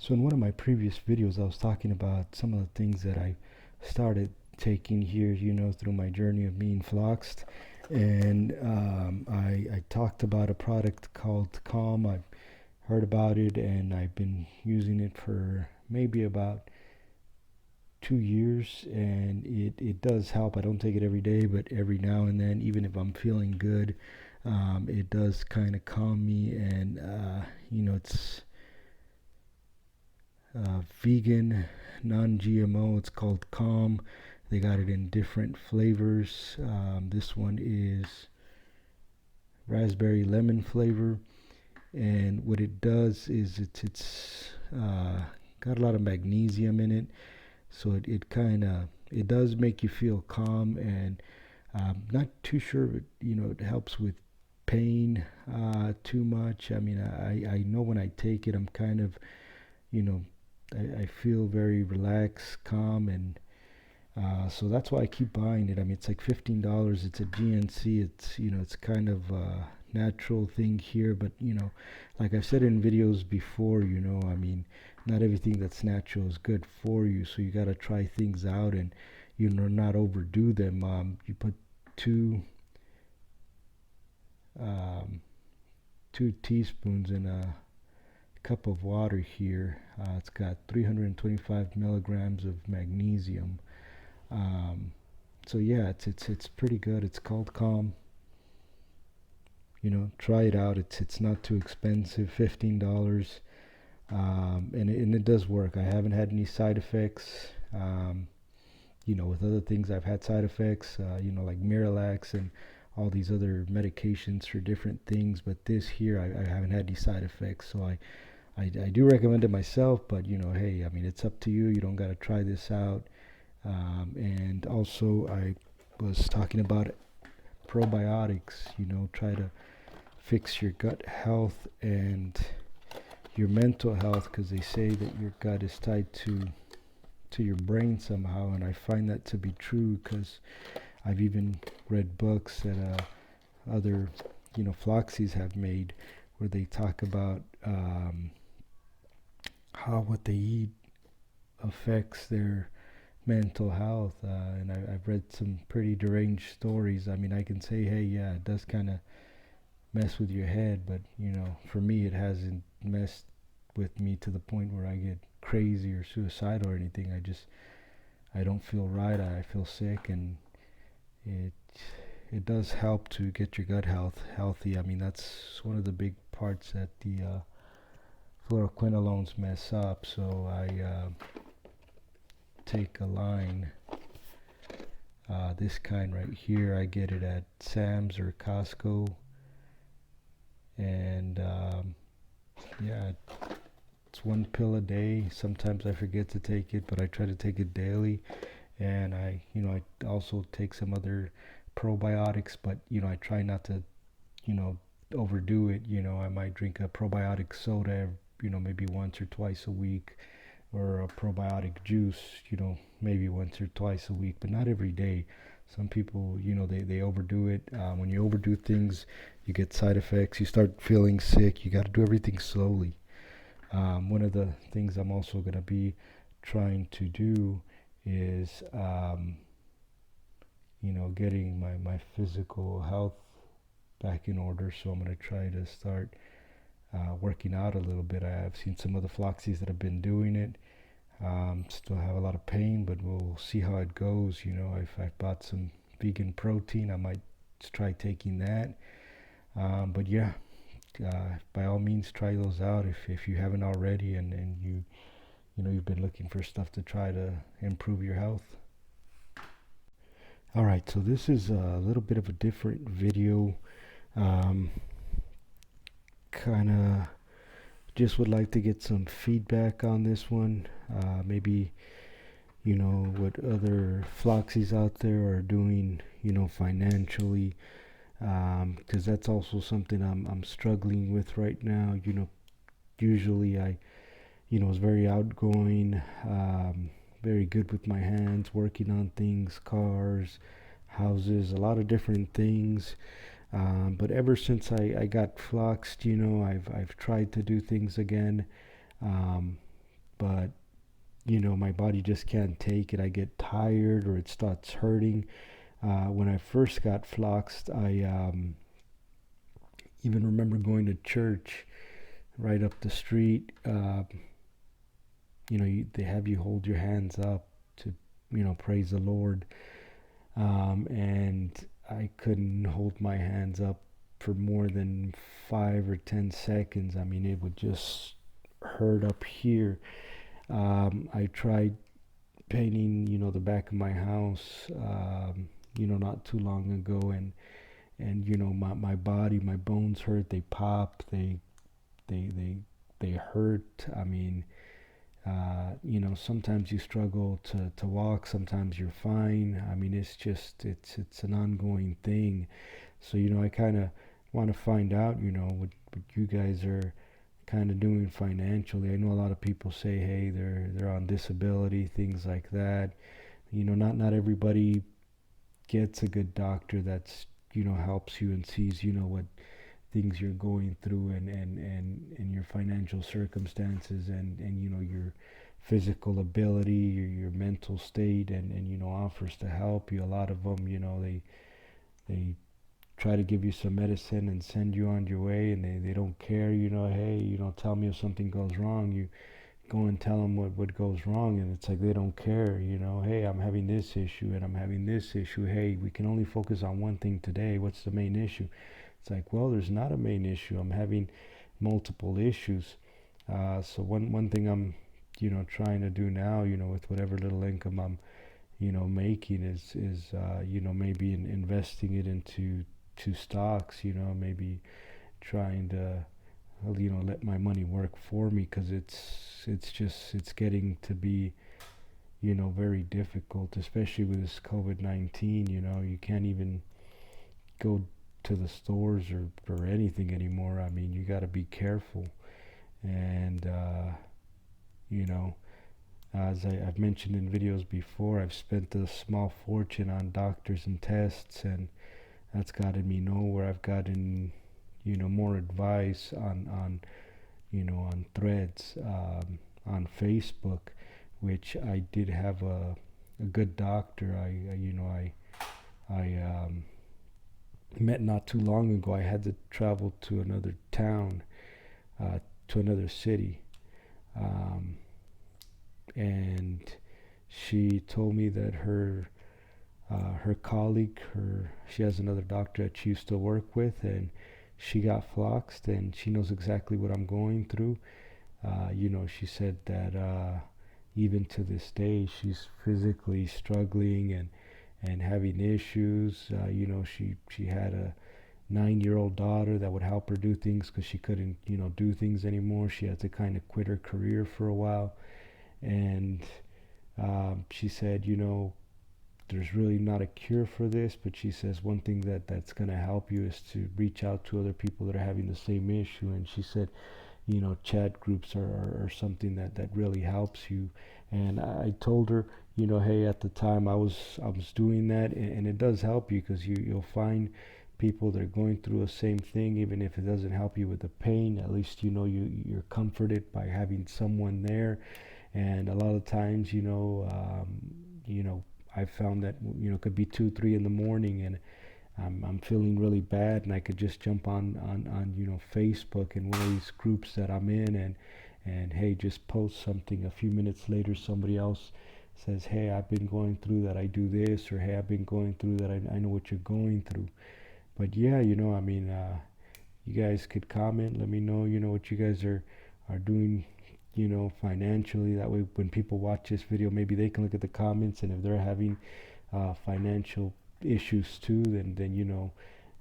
So in one of my previous videos, I was talking about some of the things that I started taking here, through my journey of being Floxed. And I talked about a product called Calm. I've heard about it and I've been using it for maybe about 2 years, and it does help. I don't take it every day, but every now and then, even if I'm feeling good, it does kind of calm me. And it's vegan, non-GMO. It's called Calm. They got it in different flavors. This one is raspberry lemon flavor, and what it does is it's got a lot of magnesium in it, so it does make you feel calm. And not too sure, but it helps with pain too much. I mean, I know when I take it, I'm kind of, you know I feel very relaxed, calm, and so that's why I keep buying it. I mean, it's like $15. It's a GNC. It's kind of a natural thing here, but like I've said in videos before, I mean, not everything that's natural is good for you. So you gotta try things out and not overdo them. You put two um, 2 teaspoons in a cup of water here. It's got 325 milligrams of magnesium. Um, so yeah, it's pretty good. It's called Calm. Try it out. It's not too expensive, $15, and it does work. I haven't had any side effects. With other things, I've had side effects. Like Miralax and all these other medications for different things, but this here, I haven't had any side effects. So I do recommend it myself, but hey, I mean, it's up to you. You don't got to try this out. And also, I was talking about probiotics. Try to fix your gut health and your mental health, because they say that your gut is tied to your brain somehow, and I find that to be true, because I've even read books that other Floxies have made, where they talk about how what they eat affects their mental health, and I've read some pretty deranged stories. I mean, I can say, hey, yeah, it does kind of mess with your head, but for me, it hasn't messed with me to the point where I get crazy or suicidal or anything. I don't feel right. I feel sick, and it it does help to get your gut health healthy. I mean, that's one of the big parts that the fluoroquinolones mess up. So I take a line, this kind right here. I get it at Sam's or Costco, and yeah, it's 1 pill a day. Sometimes I forget to take it, but I try to take it daily. And I also take some other probiotics, but I try not to, overdo it. I might drink a probiotic soda, maybe once or twice a week, or a probiotic juice, maybe once or twice a week, but not every day. Some people, they overdo it. When you overdo things, you get side effects. You start feeling sick. You got to do everything slowly. One of the things I'm also going to be trying to do is, getting my physical health back in order. So I'm going to try to start working out a little bit. I've seen some of the Floxies that have been doing it. Still have a lot of pain, but we'll see how it goes. If I bought some vegan protein, I might try taking that. But yeah, by all means, try those out if you haven't already, and you've been looking for stuff to try to improve your health. Alright, so this is a little bit of a different video. Kind of just would like to get some feedback on this one. Maybe, what other Floxies out there are doing, financially. Because that's also something I'm struggling with right now. Usually I, was very outgoing, very good with my hands, working on things, cars, houses, a lot of different things. But ever since I got Floxed, I've tried to do things again. but my body just can't take it. I get tired or it starts hurting. When I first got Floxed, I even remember going to church right up the street. They have you hold your hands up to, praise the Lord. And I couldn't hold my hands up for more than 5 or 10 seconds. I mean, it would just hurt up here. I tried painting, the back of my house, not too long ago, and my body, my bones hurt. They pop. They hurt. I mean, sometimes you struggle to walk. Sometimes you're fine. I mean, it's an ongoing thing. So I kind of want to find out, what you guys are kind of doing financially. I know a lot of people say, hey, they're on disability, things like that. Not everybody gets a good doctor that's helps you and sees what things you're going through, and your financial circumstances, and your physical ability, your mental state, and offers to help you. A lot of them, they try to give you some medicine and send you on your way, and they don't care. Hey, tell me if something goes wrong. You go and tell them what goes wrong, and it's like they don't care. Hey, I'm having this issue and I'm having this issue. Hey, we can only focus on one thing today. What's the main issue? It's like, well, there's not a main issue. I'm having multiple issues. So one thing I'm trying to do now, with whatever little income I'm making, is maybe investing it into stocks. Maybe trying to let my money work for me, because it's getting to be very difficult, especially with this COVID-19. You can't even go to the stores or anything anymore. I mean, you got to be careful. And as I've mentioned in videos before, I've spent a small fortune on doctors and tests, and that's gotten me nowhere. I've gotten more advice on threads, on Facebook, which I did have a good doctor. I met not too long ago. I had to travel to another town, to another city, and she told me that her colleague, she has another doctor that she used to work with, and she got Floxed, and she knows exactly what I'm going through. She said that even to this day, she's physically struggling and having issues. She had a 9-year-old daughter that would help her do things because she couldn't, do things anymore. She had to kind of quit her career for a while, and she said, there's really not a cure for this, but she says one thing that's going to help you is to reach out to other people that are having the same issue. And she said, chat groups are something that really helps you. And I told her, hey, at the time I was doing that, and it does help you, because you'll find people that are going through the same thing. Even if it doesn't help you with the pain, at least you're comforted by having someone there. And a lot of times, I found that it could be 2-3 in the morning, and I'm feeling really bad, and I could just jump on Facebook and one of these groups that I'm in, and hey, just post something. A few minutes later, somebody else says, hey, I've been going through that, I do this, or hey, I've been going through that, I know what you're going through. But yeah, I mean, you guys could comment, let me know, what you guys are doing, financially. That way, when people watch this video, maybe they can look at the comments, and if they're having financial issues too, then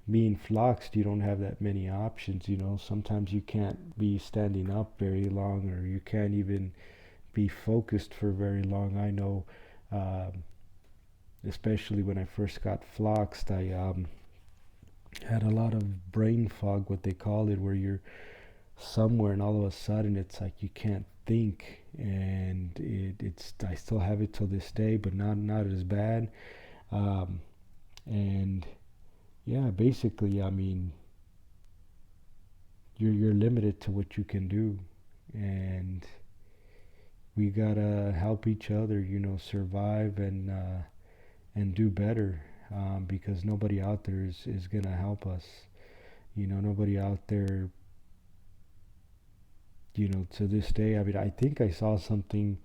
me and Floxed, you don't have that many options. Sometimes you can't be standing up very long, or you can't even be focused for very long. I know, especially when I first got Floxed, I had a lot of brain fog, what they call it, where you're somewhere and all of a sudden it's like you can't think, and it's I still have it till this day, but not as bad. And yeah, basically, I mean, you're limited to what you can do, and we gotta help each other, survive and do better, because nobody out there is gonna help us. Nobody out there, to this day. I mean, I think I saw something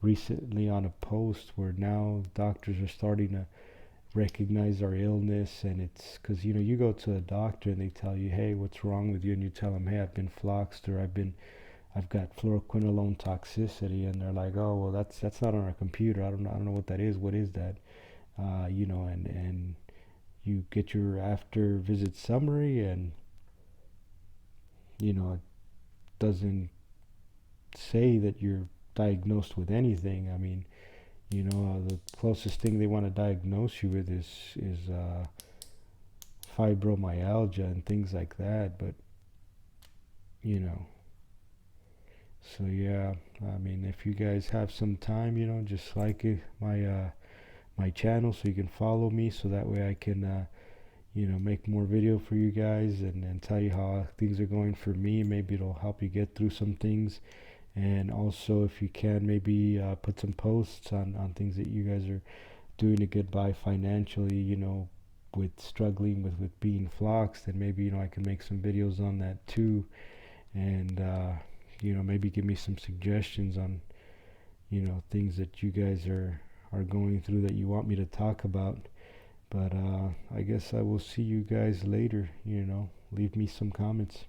recently on a post where now doctors are starting to recognize our illness, and it's because you go to a doctor and they tell you, hey, what's wrong with you, and you tell them, hey, I've been floxed, or I've got fluoroquinolone toxicity, and they're like, oh, well, that's not on our computer. I don't know what that is. What is that? And you get your after visit summary, and it doesn't say that you're diagnosed with anything. I mean, the closest thing they want to diagnose you with is fibromyalgia and things like that. But you know, so yeah. I mean, if you guys have some time, just like my channel so you can follow me, so that way I can make more video for you guys, and tell you how things are going for me. Maybe it'll help you get through some things. And also, if you can, maybe put some posts on things that you guys are doing to get by financially, with struggling with being floxed. And maybe, I can make some videos on that too. And, maybe give me some suggestions on, things that you guys are going through that you want me to talk about. But I guess I will see you guys later. Leave me some comments.